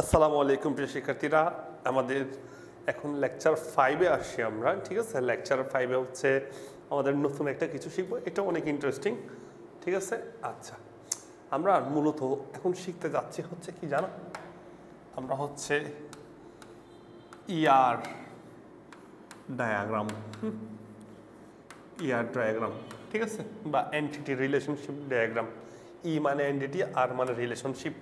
আসসালামু আলাইকুম প্রিয় শিক্ষার্থীরা, আমাদের এখন লেকচার 5-এ আসছি আমরা। ঠিক আছে, লেকচার 5-এ হচ্ছে আমাদের নতুন একটা কিছু শিখবো, এটা অনেক ইন্টারেস্টিং। ঠিক আছে, আচ্ছা আমরা মূলত এখন শিখতে যাচ্ছি হচ্ছে কি জানো, আমরা হচ্ছে ইয়ার ডায়াগ্রাম, ইয়ার ডায়াগ্রাম, ঠিক আছে, বা এন্টিটি রিলেশনশিপ ডায়াগ্রাম। ই মানে এন্টিটি, আর মানে রিলেশনশিপ।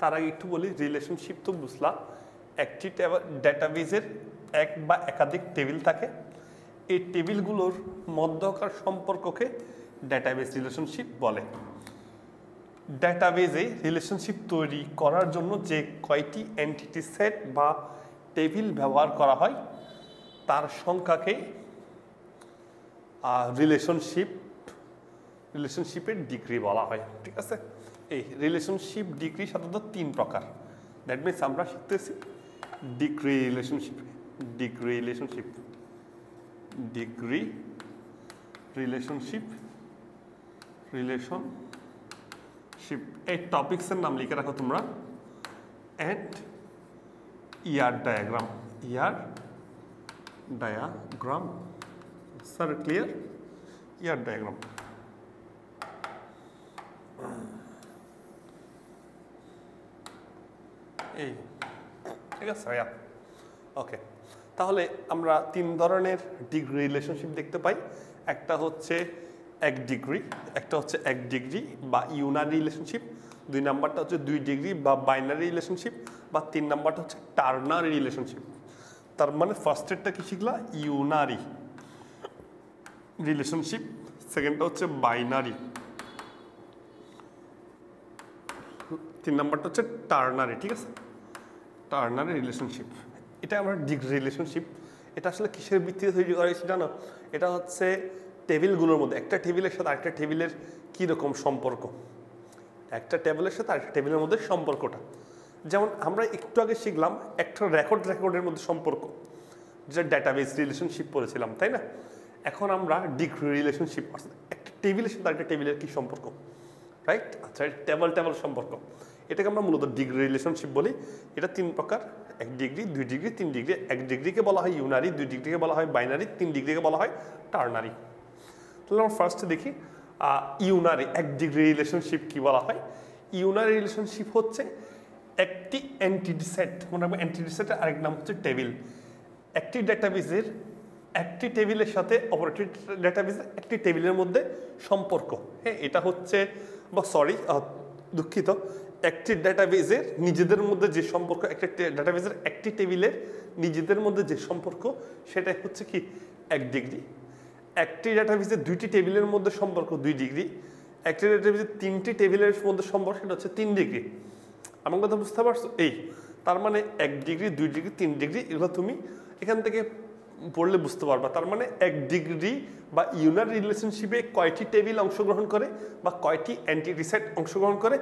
তার আগে একটু বলি, রিলেশনশিপ তো বুঝলা, একটি ডেটাবেজের এক বা একাধিক টেবিল থাকে, এই টেবিলগুলোর মধ্যকার সম্পর্ককে ডেটাবেজ রিলেশনশিপ বলে। ডেটাবেজে রিলেশনশিপ তৈরি করার জন্য যে কয়টি এন্টিটি সেট বা টেবিল ব্যবহার করা হয় তার সংখ্যাকে রিলেশনশিপের ডিগ্রি বলা হয়। ঠিক আছে, এই রিলেশনশিপ ডিগ্রি সাধারণত 3 প্রকার। দ্যাট মিনস আমরা শিখতেছি degree relationship, degree relationship, degree relationship, relationship. এই টপিক্সের নাম লিখে রাখো তোমরা। And year diagram, year diagram, sir clear? Year diagram. এই ঠিক আছে ভাইয়া, ওকে। তাহলে আমরা 3 ধরনের ডিগ্রি রিলেশনশিপ দেখতে পাই। একটা হচ্ছে 1 ডিগ্রি, একটা হচ্ছে 1 ডিগ্রি বা ইউনারি রিলেশনশিপ, 2 নাম্বারটা হচ্ছে 2 ডিগ্রি বা বাইনারি রিলেশনশিপ, বা 3 নাম্বারটা হচ্ছে টার্নারি রিলেশনশিপ। তার মানে ফার্স্টেরটা কি শিখলা? ইউনারি রিলেশনশিপ, সেকেন্ডটা হচ্ছে বাইনারি, 3 নাম্বারটা হচ্ছে টার্নারি। ঠিক আছে, টার্নারি রিলেশনশিপ। এটা আমরা ডিগ্রি রিলেশনশিপ, এটা আসলে কিসের ভিত্তিতে তৈরি করা হয়েছে জানো? এটা হচ্ছে টেবিলগুলোর মধ্যে, একটা টেবিলের সাথে আরেকটা টেবিলের কীরকম সম্পর্ক, একটা টেবিলের সাথে আরেকটা টেবিলের মধ্যে সম্পর্কটা। যেমন আমরা একটু আগে শিখলাম একটা রেকর্ডের মধ্যে সম্পর্ক, যেটা ডেটাবেস রিলেশনশিপ পড়েছিলাম, তাই না? এখন আমরা ডিগ্রি রিলেশনশিপ, একটা টেবিলের সাথে আরেকটা টেবিলের কী সম্পর্ক, রাইট? আচ্ছা, টেবল সম্পর্ক, এটাকে আমরা মূলত ডিগ্রি রিলেশনশিপ বলি। এটা 3 প্রকার: 1 ডিগ্রি, 2 ডিগ্রি, 3 ডিগ্রি। 1 ডিগ্রিকে বলা হয় ইউনারি, 2 ডিগ্রিকে বলা হয় বাইনারি, 3 ডিগ্রিকে বলা হয় টার্নারি। তাহলে আমরা ফার্স্টে দেখি ইউনারি 1 ডিগ্রি রিলেশনশিপ কি বলা হয়। ইউনারি রিলেশনশিপ হচ্ছে একটি এন্টিটি সেট, মনে রাখবো এন্টিটি সেটের আরেক নাম হচ্ছে টেবিল। একটি ডেটাবেজের একটি টেবিলের সাথে অপর একটি ডেটাবেজের একটি টেবিলের মধ্যে সম্পর্ক। হ্যাঁ, এটা হচ্ছে, বা সরি দুঃখিত, একটি ডেটাবেজের নিজেদের মধ্যে যে সম্পর্ক, একটা ডেটাবেজের একটি টেবিলের নিজেদের মধ্যে যে সম্পর্ক, সেটাই হচ্ছে কি 1 ডিগ্রি। একটি ডেটাবেজের 2টি টেবিলের মধ্যে সম্পর্ক 2 ডিগ্রি। একটি ডেটাবেজের 3টি টেবিলের মধ্যে সম্পর্ক, সেটা হচ্ছে 3 ডিগ্রি। আমার কথা বুঝতে পারছো? এই তার মানে 1 ডিগ্রি, 2 ডিগ্রি, 3 ডিগ্রি, এগুলো তুমি এখান থেকে পড়লে বুঝতে পারবা। তার মানে 1 ডিগ্রি বা ইউনারি রিলেশনশিপে কয়টি টেবিল অংশগ্রহণ করে বা কয়টি এন্টিটি সেট অংশগ্রহণ করে?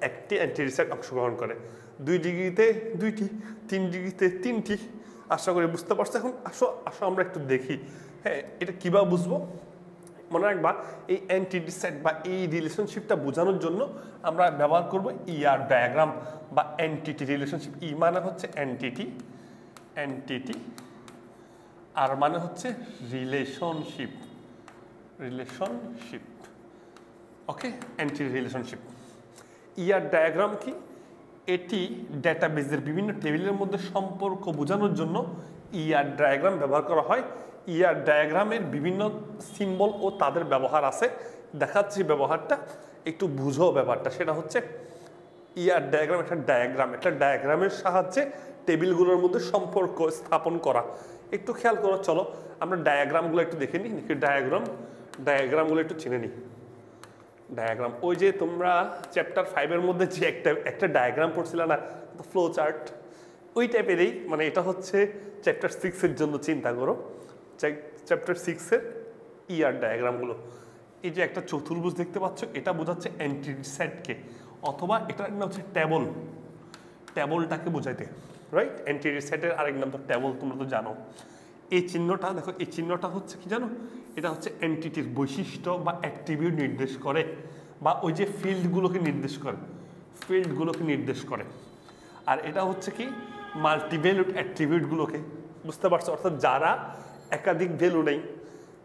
একটি এন্টিটি সেট অংশগ্রহণ করে। 2 ডিগ্রিতে 2টি, 3 ডিগ্রিতে 3টি। আশা করি বুঝতে পারছো। এখন আসো আমরা একটু দেখি, হ্যাঁ, এটা কীভাবে বুঝবো। মনে রাখবা, এই এন্টিটি সেট বা এই রিলেশনশিপটা বোঝানোর জন্য আমরা ব্যবহার করব ইয়ার ডায়াগ্রাম বা এন্টিটি রিলেশনশিপ। ই মানে হচ্ছে এন্টিটি, এন্টিটি, আর মানে হচ্ছে রিলেশনশিপ, রিলেশনশিপ, ওকে, এন্টিটি রিলেশনশিপ। ইয়ার ডায়াগ্রাম কি? এটি ডেটাবেজের বিভিন্ন টেবিলের মধ্যে সম্পর্ক বোঝানোর জন্য ইয়ার ডায়াগ্রাম ব্যবহার করা হয়। ইয়ার ডায়াগ্রামের বিভিন্ন সিম্বল ও তাদের ব্যবহার আছে, দেখাচ্ছি ব্যবহারটা, একটু বুঝো ব্যাপারটা। সেটা হচ্ছে ইয়ার ডায়াগ্রাম একটা ডায়াগ্রামের সাহায্যে টেবিলগুলোর মধ্যে সম্পর্ক স্থাপন করা। একটু খেয়াল করো, চলো আমরা ডায়াগ্রামগুলো একটু দেখে নিই। ডায়াগ্রামগুলো একটু চিনে নিই। ডায়াগ্রাম, ওই যে তোমরা চ্যাপ্টার 5-এর মধ্যে যে একটা ডায়াগ্রাম পড়ছিল না, ফ্লো চার্ট, ওই টাইপেরই। মানে এটা হচ্ছে চ্যাপ্টার 6-এর জন্য চিন্তা করো। চ্যাপ্টার 6-এর ইয়ার ডায়াগ্রামগুলো, এই যে একটা চতুর্ভুজ দেখতে পাচ্ছ, এটা বোঝাচ্ছে এন্টিটি সেটকে, অথবা এটার নাম হচ্ছে টেবল, টেবলটাকে বোঝাইতে, রাইট? এন্টিটি সেটের আরেক নাম তো টেবল, তোমরা তো জানো। এই চিহ্নটা দেখো, এই চিহ্নটা হচ্ছে কি জানো? এটা হচ্ছে এন্টিটির বৈশিষ্ট্য বা অ্যাট্রিবিউট নির্দেশ করে, বা ওই যে ফিল্ডগুলোকে নির্দেশ করে, আর এটা হচ্ছে কি মাল্টিভ্যালুড অ্যাট্রিবিউটগুলোকে, বুঝতে পারছো, অর্থাৎ যারা একাধিক ভ্যালু নেই।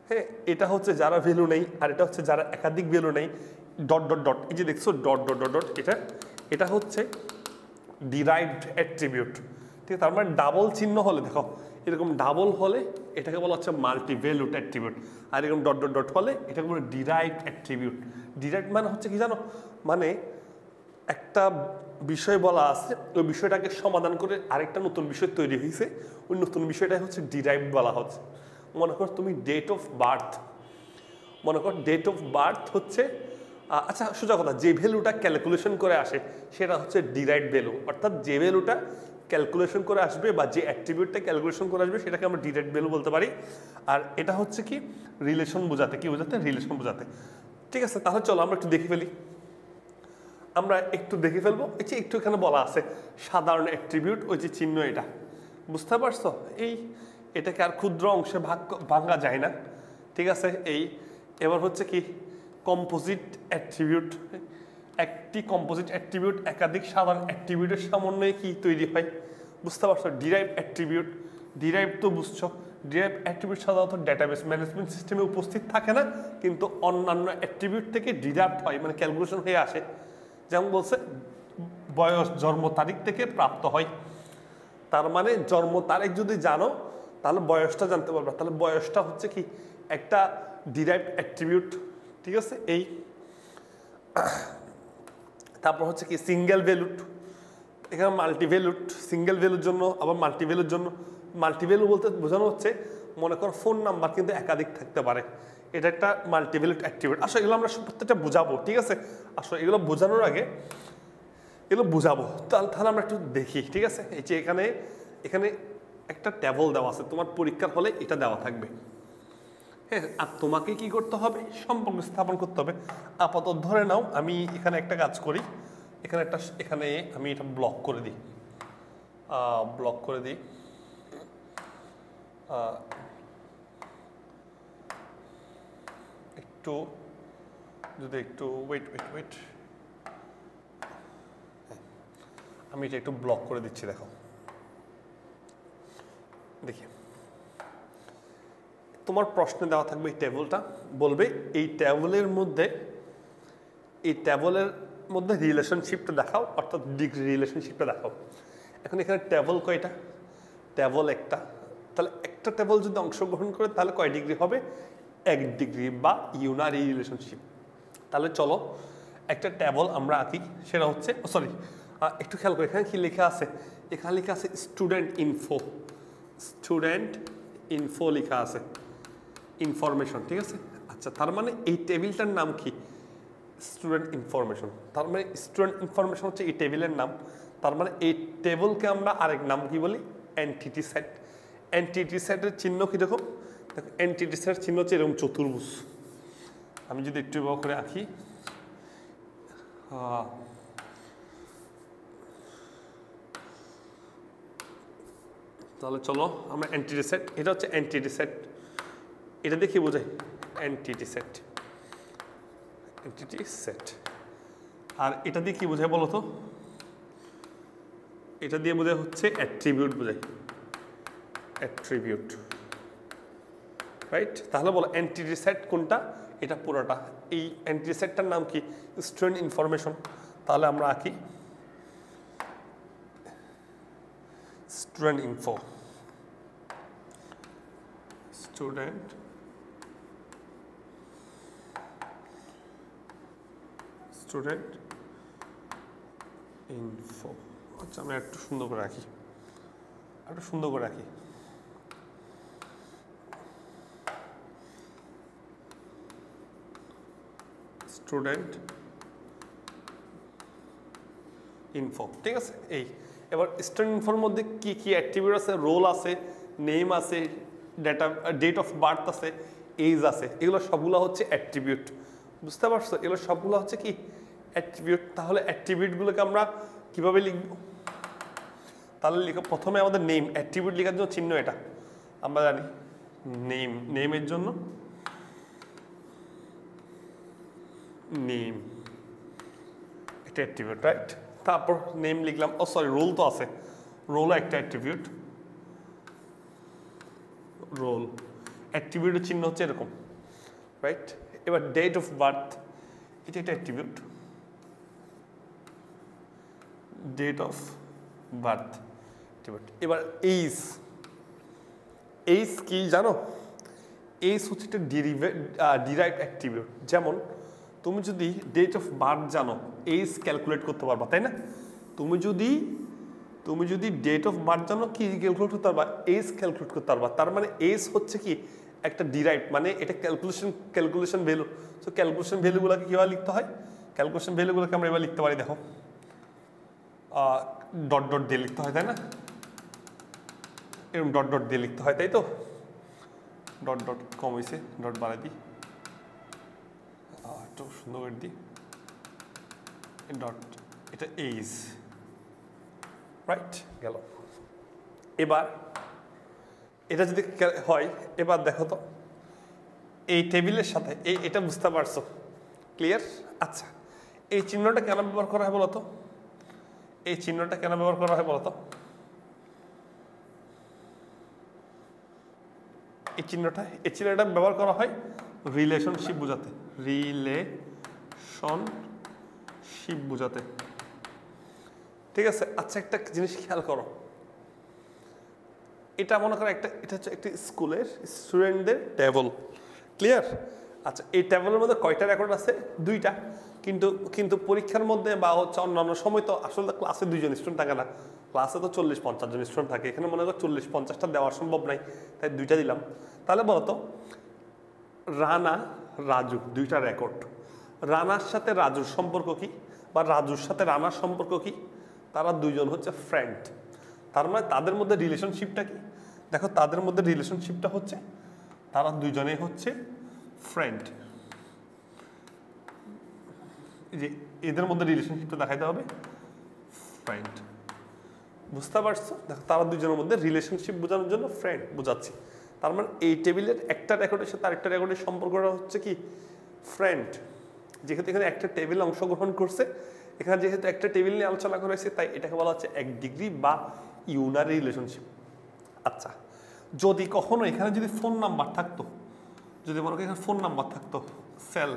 হ্যাঁ, এটা হচ্ছে যারা ভ্যালু নেই, আর এটা হচ্ছে যারা একাধিক ভ্যালু নেই। ডট ডট ডট, এই যে দেখছো ডট ডট ডট ডট, এটা হচ্ছে ডিরাইভড অ্যাট্রিবিউট। ঠিক আছে, তার মানে ডাবল চিহ্ন হলে, দেখো এরকম ডাবল হলে এটাকে বলা হচ্ছে মাল্টিভ্যালুড অ্যাট্রিবিউট, আর এরকম ডট ডট ডট হলে এটাকে বলে ডিরাইভড অ্যাট্রিবিউট। ডিরাইভড মানে হচ্ছে কি জানো, মানে একটা বিষয় বলা আছে, ওই বিষয়টাকে সমাধান করে আরেকটা নতুন বিষয় তৈরি হয়েছে, ওই নতুন বিষয়টাই হচ্ছে ডিরাইভড বলা হচ্ছে। মনে করো তুমি ডেট অফ বার্থ, মনে করো ডেট অফ বার্থ হচ্ছে, আচ্ছা সোজা কথা, যে ভ্যালুটা ক্যালকুলেশন করে আসে সেটা হচ্ছে ডিরাইভড ভ্যালু, অর্থাৎ যে ভ্যালুটা ক্যালকুলেশন করে আসবে বা যে অ্যাট্রিবিউটটা ক্যালকুলেশন করে আসবে সেটাকে আমরা ডিরাইভড ভ্যালু বলতে পারি। আর এটা হচ্ছে কি রিলেশন বোঝাতে, কি বোঝাতে, রিলেশন বোঝাতে। ঠিক আছে, তাহলে চলো আমরা একটু দেখে ফেলি, আমরা একটু দেখে ফেলবো। এই যে একটু এখানে বলা আছে সাধারণ অ্যাট্রিবিউট, ওই যে চিহ্ন, এটা বুঝতে পারছো, এটাকে আর ক্ষুদ্র অংশে ভাঙা যায় না। ঠিক আছে, এবার হচ্ছে কি কম্পোজিট অ্যাট্রিবিউট, একটি কম্পোজিট অ্যাট্রিবিউট একাধিক সাধারণ অ্যাট্রিবিউটের সমন্বয়ে কি তৈরি হয়, বুঝতে পারছো। ডিরাইভ অ্যাট্রিবিউট, ডিরাইভ তো বুঝছো, ডিরাইভ অ্যাট্রিবিউট সাধারণত ডেটাবেস ম্যানেজমেন্ট সিস্টেমে উপস্থিত থাকে না, কিন্তু অন্যান্য অ্যাট্রিবিউট থেকে ডিরাইভড হয়, মানে ক্যালকুলেশন হয়ে আসে। যেমন বলছে বয়স জন্ম তারিখ থেকে প্রাপ্ত হয়, তার মানে জন্ম তারিখ যদি জানো তাহলে বয়সটা জানতে পারবে, তাহলে বয়সটা হচ্ছে কি একটা ডিরাইভড অ্যাট্রিবিউট। ঠিক আছে, তারপর হচ্ছে কি সিঙ্গেল ভ্যালুড, এখানে মাল্টিভ্যালুড, সিঙ্গেল ভ্যালুর জন্য আবার মাল্টিভ্যালুর জন্য। মাল্টিভ্যালু বলতে বোঝানো হচ্ছে মনে করো ফোন নাম্বার কিন্তু একাধিক থাকতে পারে, এটা একটা মাল্টিভ্যালুড অ্যাট্রিবিউট। আসলে এগুলো আমরা প্রত্যেকটা বোঝাবো, ঠিক আছে, আসলে এগুলো বোঝানোর আগে এগুলো বোঝাবো, তাহলে আমরা একটু দেখি। ঠিক আছে, এই যে এখানে একটা টেবল দেওয়া আছে, তোমার পরীক্ষার হলে এটা দেওয়া থাকবে। হ্যাঁ, আর তোমাকে কি করতে হবে, সম্পর্ক স্থাপন করতে হবে। আপাতত ধরে নাও আমি এখানে একটা কাজ করি, এখানে আমি এটা ব্লক করে দিই, একটু যদি একটু ওয়েট, আমি এটা একটু ব্লক করে দিচ্ছি। দেখো দেখি, তোমার প্রশ্নে দেওয়া থাকবে এই টেবলটা, বলবে এই টেবলের মধ্যে রিলেশনশিপটা দেখাও, অর্থাৎ ডিগ্রি রিলেশনশিপটা দেখাও। এখন এখানে টেবল কয়টা, টেবল একটা, তাহলে একটা টেবল যদি অংশগ্রহণ করে তাহলে কয় ডিগ্রি হবে, 1 ডিগ্রি বা ইউনারি রিলেশনশিপ। তাহলে চলো একটা টেবল আমরা আঁকি, সেটা হচ্ছে একটু খেয়াল করে এখানে কি লেখা আছে, এখানে লেখা আছে স্টুডেন্ট ইনফো লেখা আছে, ইনফরমেশন। ঠিক আছে, আচ্ছা, তার মানে এই টেবিলটার নাম কি, স্টুডেন্ট ইনফরমেশন। তার মানে স্টুডেন্ট ইনফরমেশন হচ্ছে এই টেবিলের নাম। তার মানে এই টেবিলকে আমরা আরেক নাম কি বলি, এন্টিটি সেট। এন্টিটি সেটের চিহ্ন কীরকম, দেখো এন্টিটি সেটের চিহ্ন হচ্ছে এরকম চতুর্ভুজ। আমি যদি একটু বড় করে আঁকি, তাহলে চলো আমরা এন্টিটি সেট, এটা হচ্ছে এন্টিটি সেট, এটা দেখি বোঝাই এন্টিটি সেট। আর এটা দিয়ে কি বোঝায় বলো তো, এটা দিয়ে বোঝায় হচ্ছে অ্যাট্রিবিউট, রাইট। তাহলে বলো এন্টিটি সেট কোনটা, এটা পুরোটা। এই এন্টিটি সেটটার নাম কি, স্টুডেন্ট ইনফরমেশন। তাহলে আমরা আঁকি স্টুডেন্ট ইনফো, আচ্ছা আমি একটু সুন্দর করে রাখি, স্টুডেন্ট ইনফো। ঠিক আছে, এবার স্টুডেন্ট ইনফোর মধ্যে কি কি অ্যাট্রিবিউট আছে, রোল আছে, নেম আছে, ডেট অফ বার্থ আছে, এজ আছে, এগুলো সবগুলো হচ্ছে অ্যাট্রিবিউট। বুঝতে পারছো, এগুলো সবগুলো হচ্ছে কি অ্যাট্রিবিউট। তাহলে অ্যাট্রিবিউটগুলোকে আমরা কিভাবে লিখব, তাহলে প্রথমে আমাদের নেম, অ্যাট্রিবিউট লেখার জন্য চিহ্ন এটা আমরা জানি, নেমের জন্য নেম, এটা অ্যাট্রিবিউট, রাইট। তারপর নেম লিখলাম, ও সরি রোল তো আছে, রোলও একটা অ্যাট্রিবিউট, রোল অ্যাট্রিবিউটের চিহ্ন হচ্ছে এরকম, রাইট? এবার ডেট অফ বার্থ, এটা একটা অ্যাট্রিবিউট, ডেট অফ বার্থ। এবার এইজ, এইজ কি জানো? এইজ হচ্ছে একটা ডিরাইভড অ্যাট্রিবিউট। যেমন তুমি যদি ডেট অফ বার্থ জানো, এইজ ক্যালকুলেট করতে পারবা, তাই না? তুমি যদি ডেট অফ বার্থ জানো, কি ক্যালকুলেট করতে পারবা? এইজ ক্যালকুলেট করতে পারবা। তার মানে এইজ হচ্ছে কি একটা ডিরাইভড, মানে এটা ক্যালকুলেশন ভ্যালু। তো ক্যালকুলেশন ভ্যালুগুলোকে কীভাবে লিখতে হয়? ক্যালকুলেশন ভ্যালুগুলোকে আমরা এবার লিখতে পারি, দেখো ডট ডট দিয়ে লিখতে হয়, তাই না? এরকম ডট ডট দিয়ে লিখতে হয়, তাই তো? ডট ডট কম হয়েছে, ডট বাড়াই দিই, একটু সুন্দর করে দিই, ডট, এটা এইজ, রাইট? গেল। এবার এটা যদি হয়, এবার দেখো তো এই টেবিলের সাথে এটা বুঝতে পারছো? ক্লিয়ার? আচ্ছা, এই চিহ্নটা কেন ব্যবহার করা হয় বলো তো? এই চিহ্নটা কেন ব্যবহার করা হয় বলো তো? এই চিহ্নটা ব্যবহার করা হয় রিলেশনশিপ বোঝাতে, রিলেশনশিপ বোঝাতে, ঠিক আছে? আচ্ছা, একটা জিনিস খেয়াল করো, এটা মনে করো এটা হচ্ছে একটি স্কুলের স্টুডেন্টদের টেবল, ক্লিয়ার? আচ্ছা, এই টেবলের মধ্যে কয়টা রেকর্ড আছে? 2টা। কিন্তু পরীক্ষার মধ্যে বা হচ্ছে অন্যান্য সময় তো আসলে ক্লাসে 2জন স্টুডেন্ট থাকে না, ক্লাসে তো 40-50 জন স্টুডেন্ট থাকে। এখানে মনে করো 40-50টা দেওয়া সম্ভব নাই, তাই 2টা দিলাম। তাহলে বলো তো, রানা রাজু 2টা রেকর্ড, রানার সাথে রাজুর সম্পর্ক কি, বা রাজুর সাথে রানার সম্পর্ক কি? তারা 2জন হচ্ছে ফ্রেন্ড। তার মানে তাদের মধ্যে রিলেশনশিপটা কি? দেখো, তাদের মধ্যে রিলেশনশিপটা হচ্ছে তারা 2জনেই হচ্ছে ফ্রেন্ড। যে এদের মধ্যে রিলেশনশিপটা দেখাইতে হবে ফ্রেন্ড, বুঝতে পারছো? দেখো, তারা 2জনের মধ্যে রিলেশনশিপ বোঝানোর জন্য ফ্রেন্ড বোঝাচ্ছি। তার মানে এই টেবিলের একটা রেকর্ডের সাথে আরেকটা রেকর্ডের সম্পর্কটা হচ্ছে কি ফ্রেন্ড। যেহেতু এখানে একটা টেবিল অংশগ্রহণ করছে, এখানে যেহেতু একটা টেবিল নিয়ে আলোচনা করা হয়েছে, তাই এটাকে বলা হচ্ছে 1 ডিগ্রি বা ইউনারি রিলেশনশিপ। আচ্ছা, যদি কখনো এখানে যদি ফোন নাম্বার থাকতো, যদি মনে করি এখানে ফোন নাম্বার থাকতো, সেল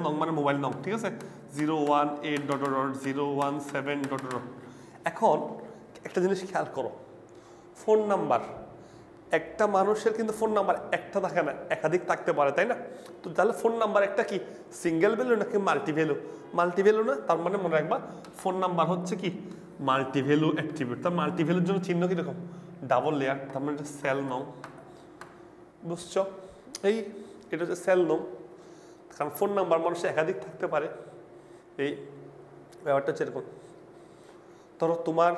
নং মানে মোবাইল নং, ঠিক আছে? 018.017. এখন একটা জিনিস খেয়াল করো, ফোন নাম্বার, একটা মানুষের কিন্তু ফোন নাম্বার একটা থাকে না, একাধিক থাকতে পারে, তাই না? তো তাহলে ফোন নাম্বার একটা কি সিঙ্গেল ভ্যালু নাকি মাল্টি ভ্যালু না? তার মানে মনে রাখবা, ফোন নাম্বার হচ্ছে কি মাল্টি ভ্যালু অ্যাট্রিবিউট। তার মাল্টি ভ্যালুর জন্য চিহ্ন কিরকম? Double layer. তার মানে এটা সেল নং, বুঝছো? এটা হচ্ছে সেল নং, কারণ ফোন নাম্বার মানুষের একাধিক থাকতে পারে। এই ব্যাপারটা হচ্ছে এরকম। ধরো তোমার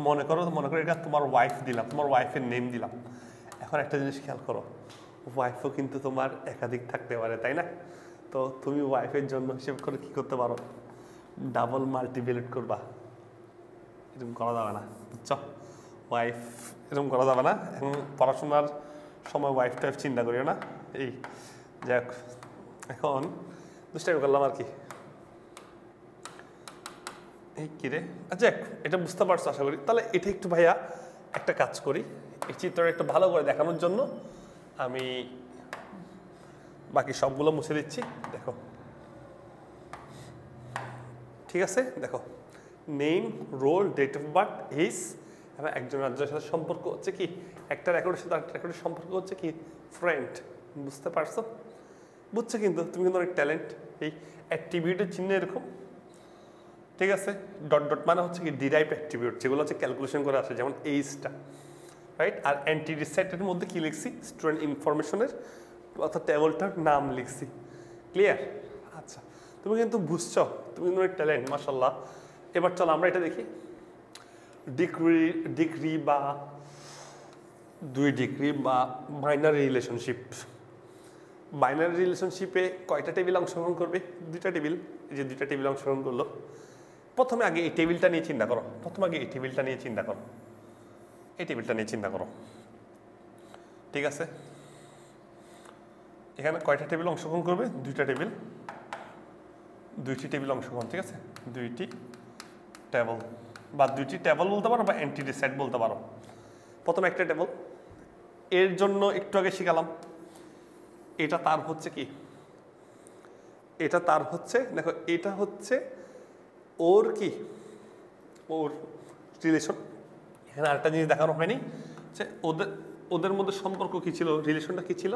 মনে করো এটা তোমার ওয়াইফ দিলাম, তোমার ওয়াইফের নেম দিলাম। এখন একটা জিনিস খেয়াল করো, ওয়াইফও কিন্তু তোমার একাধিক থাকতে পারে, তাই না? তো তুমি ওয়াইফের জন্য হিসেব করে কি করতে পারো? ডাবল মাল্টিভ্যালুট করবা। এরকম করা যাবে না, বুঝছো? ওয়াইফ এরকম করা যাবে না। এখন পড়াশোনার সময় ওয়াইফ টাইফ চিন্তা করিও না। এই যাক, এখন দুষ্টামি করলাম আর কি। এই কিরে, আচ্ছা এটা বুঝতে পারছো আশা করি। তাহলে এটা একটু ভাইয়া একটা কাজ করি, এই চিত্রটা একটু ভালো করে দেখানোর জন্য আমি বাকি সবগুলো মুছে দিচ্ছি। দেখো, ঠিক আছে? দেখো, name, roll, date of birth, age, এবং একজন রাজ্যের সাথে সম্পর্ক হচ্ছে কি একটা রেকর্ডের সাথে আরেকটা রেকর্ডের সম্পর্ক হচ্ছে কি ফ্রেন্ড। বুঝতে পারছো? বুঝছো? কিন্তু তুমি কিন্তু অনেক ট্যালেন্ট। এই অ্যাট্রিবিউটের চিহ্ন এরকম, ঠিক আছে? ডট ডট মানে হচ্ছে কি ডিরাইভ অ্যাট্রিবিউট, যেগুলো হচ্ছে ক্যালকুলেশন করে আসে, যেমন এইজটা, রাইট? আর অ্যান্টিরিসাইটের মধ্যে কি লিখছি? স্টুডেন্ট ইনফরমেশনের অর্থাৎ টেবলটার নাম লিখছি। ক্লিয়ার? আচ্ছা, তুমি কিন্তু বুঝছো, তুমি কিন্তু অনেক ট্যালেন্ট, মাশাল্লাহ। এবার চলো আমরা এটা দেখি, ডিগ্রি বা 2 ডিগ্রি বা বাইনারি রিলেশনশিপ। বাইনারি রিলেশনশিপে কয়টা টেবিল অংশগ্রহণ করবে? 2টা টেবিল। এই যে 2টা টেবিল অংশগ্রহণ করলো। প্রথমে আগে এই টেবিলটা নিয়ে চিন্তা করো, এই টেবিলটা নিয়ে চিন্তা করো, ঠিক আছে? এখানে কয়টা টেবিল অংশগ্রহণ করবে? 2টা টেবিল। দুইটি টেবিল অংশগ্রহণ, ঠিক আছে, দুইটি টেবল বা দুইটি টেবল বলতে পারো বা এন্টিটি সেট বলতে পারো। প্রথমে একটা টেবল, এর জন্য একটু আগে শিখালাম এটা তার হচ্ছে কি, এটা তার হচ্ছে, দেখো এটা হচ্ছে ওর কি, ওর রিলেশন। এখানে আরেকটা জিনিস দেখানো হয়নি যে ওদের ওদের মধ্যে সম্পর্ক কি ছিল, রিলেশনটা কি ছিল,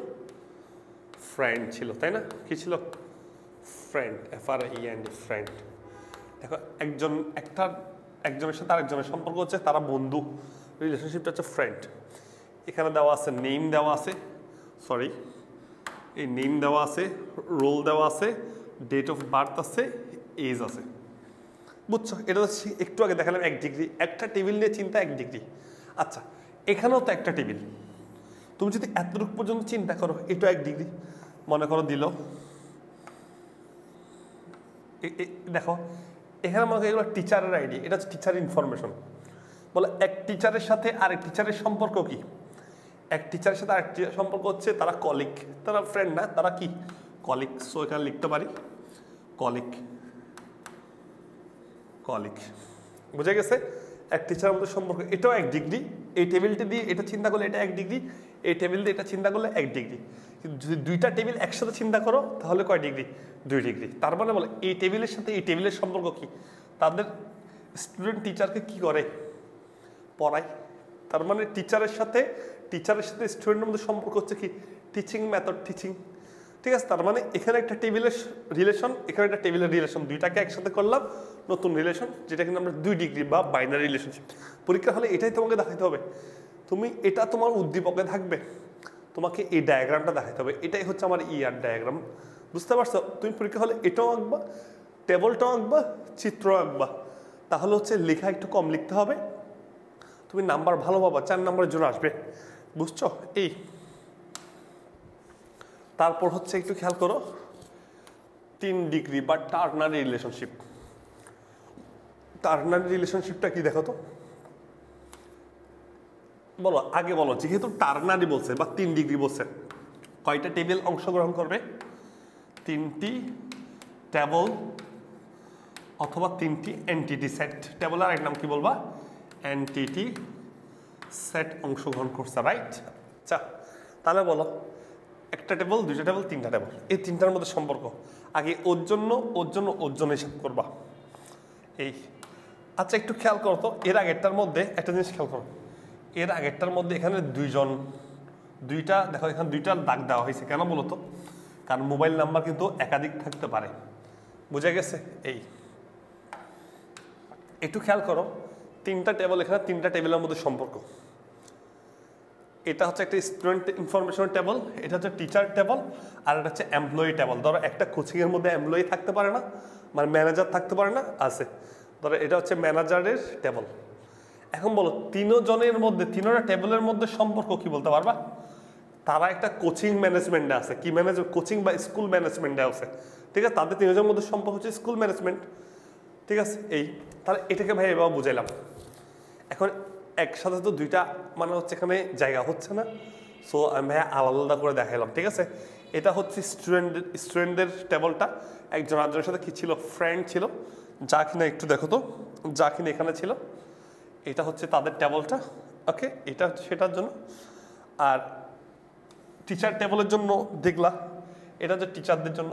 ফ্রেন্ড ছিল, তাই না? কি ছিল? Friend, FREND, friend. দেখো একজনের সাথে আরেকজনের সম্পর্ক হচ্ছে তারা বন্ধু, রিলেশনশিপটা হচ্ছে ফ্রেন্ড। এখানে দেওয়া আছে নেম দেওয়া আছে, সরি এই নেম দেওয়া আছে, রোল দেওয়া আছে, ডেট অফ বার্থ আছে, এজ আছে। বুঝছো? এটা হচ্ছে একটু আগে দেখালাম 1 ডিগ্রি, একটা টেবিল নিয়ে চিন্তা 1 ডিগ্রি। আচ্ছা, এখানেও তো একটা টেবিল, তুমি যদি এতটুকু পর্যন্ত চিন্তা করো, এটা 1 ডিগ্রি মনে করো দিল। দেখো এখানে মনে করো এগুলো টিচারের আইডি, এটা হচ্ছে টিচার ইনফরমেশন। বলে এক টিচারের সাথে আরেক টিচারের সম্পর্ক কি, এক টিচারের সাথে আরেক টিচার সম্পর্ক হচ্ছে তারা কলিগ, তারা ফ্রেন্ড না, তারা কি কলিগ। সো এখানে লিখতে পারি কলিগ, কলিগ। বুঝে গেছে? এক টিচারের মধ্যে সম্পর্ক, এটাও 1 ডিগ্রি। এই টেবিলটি দিয়ে এটা চিন্তা করলে এটা 1 ডিগ্রি, এই টেবিল দিয়ে এটা চিন্তা করলে 1 ডিগ্রি। কিন্তু যদি দুইটা টেবিল একসাথে চিন্তা করো তাহলে কয় ডিগ্রি? 2 ডিগ্রি। তার মানে বলে এই টেবিলের সাথে এই টেবিলের সম্পর্ক কি, তাদের স্টুডেন্ট টিচারকে কি করে, পড়ায়। তার মানে টিচারের সাথে স্টুডেন্টের মধ্যে সম্পর্ক হচ্ছে কি, টিচিং মেথড, টিচিং। ঠিক আছে? তার মানে এখানে একটা টেবিলের রিলেশন, এখানে একটা টেবিলের রিলেশন, দুইটাকে একসাথে করলাম নতুন রিলেশন, যেটা কিন্তু আমরা 2 ডিগ্রি বা বাইনারি রিলেশনশিপ। পরীক্ষা হলে এটাই তোমাকে দেখাতে হবে। তুমি এটা তোমার উদ্দীপকে থাকবে, তোমাকে এই ডায়াগ্রামটা দেখাতে হবে, এটাই হচ্ছে আমার ইয়ার ডায়াগ্রাম। বুঝতে পারছো? তুমি পরীক্ষা হলে এটাও আঁকবা, টেবলটাও আঁকবা, চিত্র আঁকবা, তাহলে হচ্ছে লেখা একটু কম লিখতে হবে, তুমি নাম্বার ভালো পাবা, 4 নম্বরের জন্য আসবে। বুঝছো? এই তারপর হচ্ছে একটু খেয়াল করো 3 ডিগ্রি বা টার্নারি রিলেশনশিপ। টার্নারি রিলেশনশিপটা কি দেখো তো, বলো আগে বলো, যেহেতু টার্নারি বলছে বা 3 ডিগ্রি বলছে, কয়টা টেবিল অংশগ্রহণ করবে? 3টি টেবল অথবা 3টি এন্টিটি সেট। টেবলের আরেক নাম কি বলবা? এন্টিটি সেট অংশগ্রহণ করছে, রাইট? আচ্ছা, তাহলে বলো একটা টেবল, দুইটা টেবল, 3টা টেবল, এই 3টার মধ্যে সম্পর্ক আগে ওর জন্য হিসাব করবা। এই আচ্ছা, একটু খেয়াল করো তো, এর আগেরটার মধ্যে একটা জিনিস খেয়াল করো, এর আগেরটার মধ্যে এখানে দুইটা দেখো, এখানে 2টা দাগ দেওয়া হয়েছে, কেন বলো তো? কারণ মোবাইল নাম্বার কিন্তু একাধিক থাকতে পারে। বুঝা গেছে? এই একটু খেয়াল করো, 3টা টেবল, এখানে 3টা টেবিলের মধ্যে সম্পর্ক। এটা হচ্ছে একটা স্টুডেন্ট ইনফরমেশন টেবল, এটা হচ্ছে টিচার টেবল, আর এটা হচ্ছে এমপ্লয়ি টেবল। ধরো একটা কোচিংয়ের মধ্যে এমপ্লয়ি থাকতে পারে না, মানে ম্যানেজার থাকতে পারে না, আছে। ধরো এটা হচ্ছে ম্যানেজারের টেবল। এখন বলো 3 জনের মধ্যে, 3টা টেবলের মধ্যে সম্পর্ক কি বলতে পারবা? তারা একটা কোচিং ম্যানেজমেন্টে আছে, কি ম্যানেজমেন্ট? কোচিং বা স্কুল ম্যানেজমেন্টে আছে। ঠিক আছে? তাদের 3 জনের মধ্যে সম্পর্ক হচ্ছে স্কুল ম্যানেজমেন্ট। ঠিক আছে? এই তাহলে এটাকে ভাই এভাবে বুঝাইলাম। এখন একসাথে তো 2টা মানে হচ্ছে এখানে জায়গা হচ্ছে না, সো আমি ভাই আলাদা আলাদা করে দেখাইলাম। ঠিক আছে? এটা হচ্ছে স্টুডেন্টদের টেবলটা, একজন আরেকজনের সাথে কি ছিল? ফ্রেন্ড ছিল, যা কিনা একটু দেখো তো, যা কিনা এখানে ছিল, এটা হচ্ছে তাদের টেবলটা। ওকে, এটা হচ্ছে সেটার জন্য। আর টিচার টেবলের জন্য দেখলা, এটা হচ্ছে টিচারদের জন্য।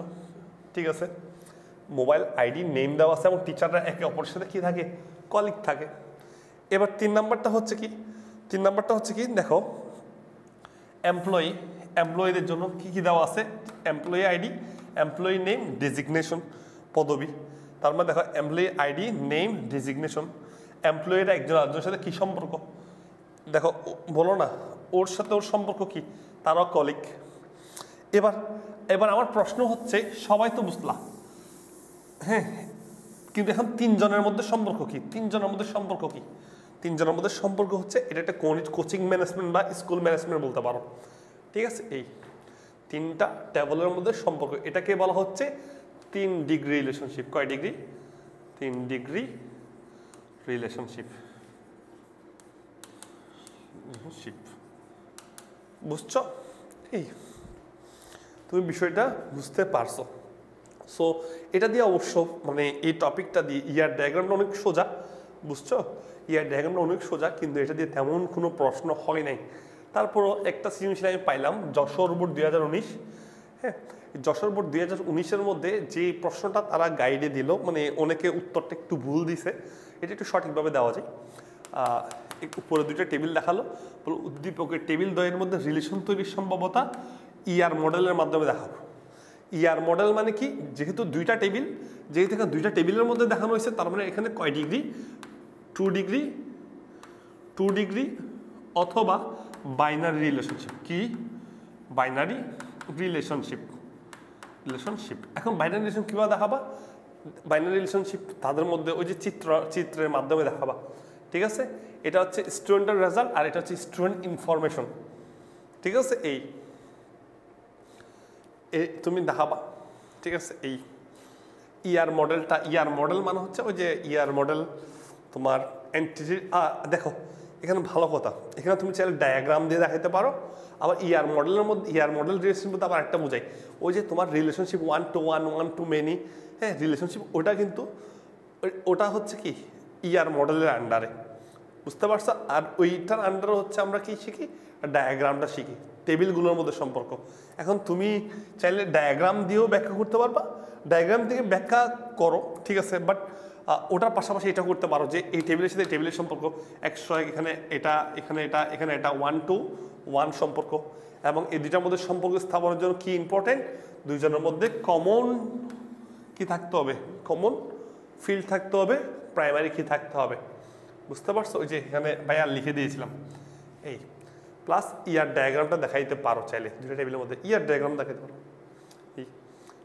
ঠিক আছে? মোবাইল আইডি নেম দেওয়া আছে এবং টিচাররা একে অপরের সাথে কী থাকে? কলিগ থাকে। এবার 3 নাম্বারটা হচ্ছে কি? 3 নাম্বারটা হচ্ছে কি দেখো, এমপ্লয়ীদের জন্য কি কি দেওয়া আছে? Employee ID, employee name, designation, পদবি। তার মানে দেখো এমপ্লয়ি আইডি, নেম, ডেজিগনেশন। এমপ্লয়িরা একজন আরেকজনের সাথে কি সম্পর্ক? দেখো বলো না, ওর সাথে ওর সম্পর্ক কি? তারাও কলিগ। এবার আমার প্রশ্ন হচ্ছে, সবাই তো বুঝলা, হ্যাঁ, কিন্তু এখন 3 জনের মধ্যে সম্পর্ক কি? 3 জনের মধ্যে সম্পর্ক কি? 3 জনের মধ্যে সম্পর্ক হচ্ছে এটা একটা কোচিং ম্যানেজমেন্ট বা স্কুল ম্যানেজমেন্ট বলতে পারো। ঠিক আছে? এই 3টা টেবলের মধ্যে সম্পর্ক, এটাকে বলা হচ্ছে 3 ডিগ্রি রিলেশনশিপ। কয় ডিগ্রি? 3 degree relationship. বুঝছো? এই তুমি বিষয়টা বুঝতে পারছো। সো এটা দিয়ে অবশ্য মানে এই টপিকটা দিয়ে ইয়ার ডায়াগ্রামটা অনেক সোজা, বুঝছো? ইয়ার ডায়াগ্রামটা অনেক সোজা, কিন্তু এটা দিয়ে তেমন কোনো প্রশ্ন হয় নাই। তারপরও একটা সৃজনশীল আমি পাইলাম যশোর বোর্ড 2019। হ্যাঁ, যশোর বোর্ড 2019-এর মধ্যে যে প্রশ্নটা তারা গাইডে দিল, মানে অনেকে উত্তরটা একটু ভুল দিছে, এটা একটু সঠিকভাবে দেওয়া যায়। উপরে দুইটা টেবিল দেখালো, উদ্দীপকের টেবিল দ্বয়ের মধ্যে রিলেশন তৈরির সম্ভাব্যতা ইয়ার মডেলের মাধ্যমে দেখাবো। ইয়ার মডেল মানে কি, যেহেতু দুইটা টেবিল, যেহেতু এখানে দুইটা টেবিলের মধ্যে দেখানো হয়েছে, তার মানে এখানে কয় ডিগ্রি, 2 ডিগ্রি অথবা বাইনারি রিলেশনশিপ। কি বাইনারি রিলেশনশিপ? এখন বাইনারি রিলেশন কীভাবে দেখাবা? বাইনারি রিলেশনশিপ তাদের মধ্যে ওই যে চিত্রের মাধ্যমে দেখাবা, ঠিক আছে? এটা হচ্ছে স্টুডেন্টের রেজাল্ট আর এটা হচ্ছে স্টুডেন্ট ইনফরমেশন, ঠিক আছে? এই তুমি দেখাবা, ঠিক আছে? এই ইয়ার মডেলটা, ইয়ার মডেল মানে হচ্ছে ওই যে ইয়ার মডেল তোমার এন্টিটি। দেখো এখানে ভালো কথা, এখানে তুমি চাইলে ডায়াগ্রাম দিয়ে দেখাতে পারো। আবার ইয়ার মডেলের মধ্যে, ইয়ার মডেল রিলেশনশিপ মধ্যে আবার একটা বোঝাই, ওই যে তোমার রিলেশনশিপ 1 to 1, 1 to many, হ্যাঁ রিলেশনশিপ, ওটা কিন্তু ওটা হচ্ছে কি ইয়ার মডেলের আন্ডারে, বুঝতে পারছো? আর ওইটার আন্ডারে হচ্ছে আমরা কি শিখি, ডায়াগ্রামটা শিখি, টেবিলগুলোর মধ্যে সম্পর্ক। এখন তুমি চাইলে ডায়াগ্রাম দিয়েও ব্যাখ্যা করতে পারবা, ডায়াগ্রাম থেকে ব্যাখ্যা করো, ঠিক আছে? বাট ওটার পাশাপাশি এটা করতে পারো যে এই টেবিলের সাথে টেবিলের সম্পর্ক 100, এখানে এটা, এখানে এটা, এখানে এটা, 1 to 1 সম্পর্ক। এবং এই দুইটার মধ্যে সম্পর্ক স্থাপনের জন্য কি ইম্পর্টেন্ট, দুইজনের মধ্যে কমন কি থাকতে হবে, কমন ফিল্ড থাকতে হবে, প্রাইমারি কি থাকতে হবে, বুঝতে পারছো? ওই যে এখানে ভাইয়া লিখে দিয়েছিলাম এই, প্লাস ইয়ার ডায়াগ্রামটা দেখাইতে পারো চাইলে, দুইটা টেবিলের মধ্যে ইয়ার ডায়াগ্রাম দেখাইতে পারো।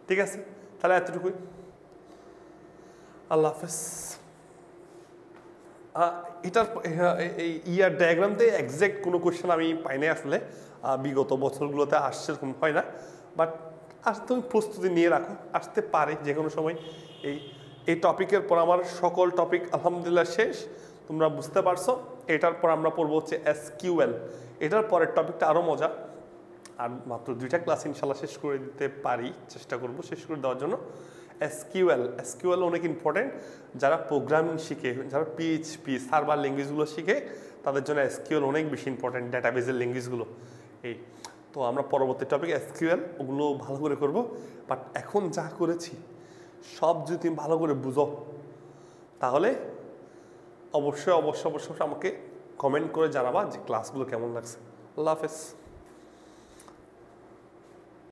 ঠিক আছে, তাহলে এতটুকুই। আল্লাহ হাফেজ। এটার এই ইয়ার ডায়াগ্রামতে এক্সাক্ট কোনো কোয়েশ্চেন আমি পাই নাই আসলে, বিগত বছরগুলোতে আসছে এরকম হয় না, বাট তুমি প্রস্তুতি নিয়ে রাখো, আসতে পারে যে কোনো সময়। এই টপিকের পর আমার সকল টপিক আলহামদুলিল্লাহ শেষ, তোমরা বুঝতে পারছো। এটার পর আমরা পড়বো হচ্ছে SQL। এটার পরের টপিকটা আরও মজা, আর মাত্র 2টা ক্লাস ইনশাল্লাহ শেষ করে দিতে পারি, চেষ্টা করব শেষ করে দেওয়ার জন্য। SQL অনেক ইম্পর্টেন্ট, যারা প্রোগ্রামিং শিখে, যারা PHP সার্ভার ল্যাঙ্গুয়েজগুলো শিখে, তাদের জন্য SQL অনেক বেশি ইম্পর্টেন্ট, ডেটাবেজের ল্যাঙ্গুয়েজগুলো। তো আমরা পরবর্তী টপিক SQL ওগুলো ভালো করে করব। বাট এখন যা করেছি সব যদি তুমি ভালো করে বুঝো, তাহলে অবশ্যই আমাকে কমেন্ট করে জানাবা যে ক্লাসগুলো কেমন লাগছে। আল্লাহ হাফেজ।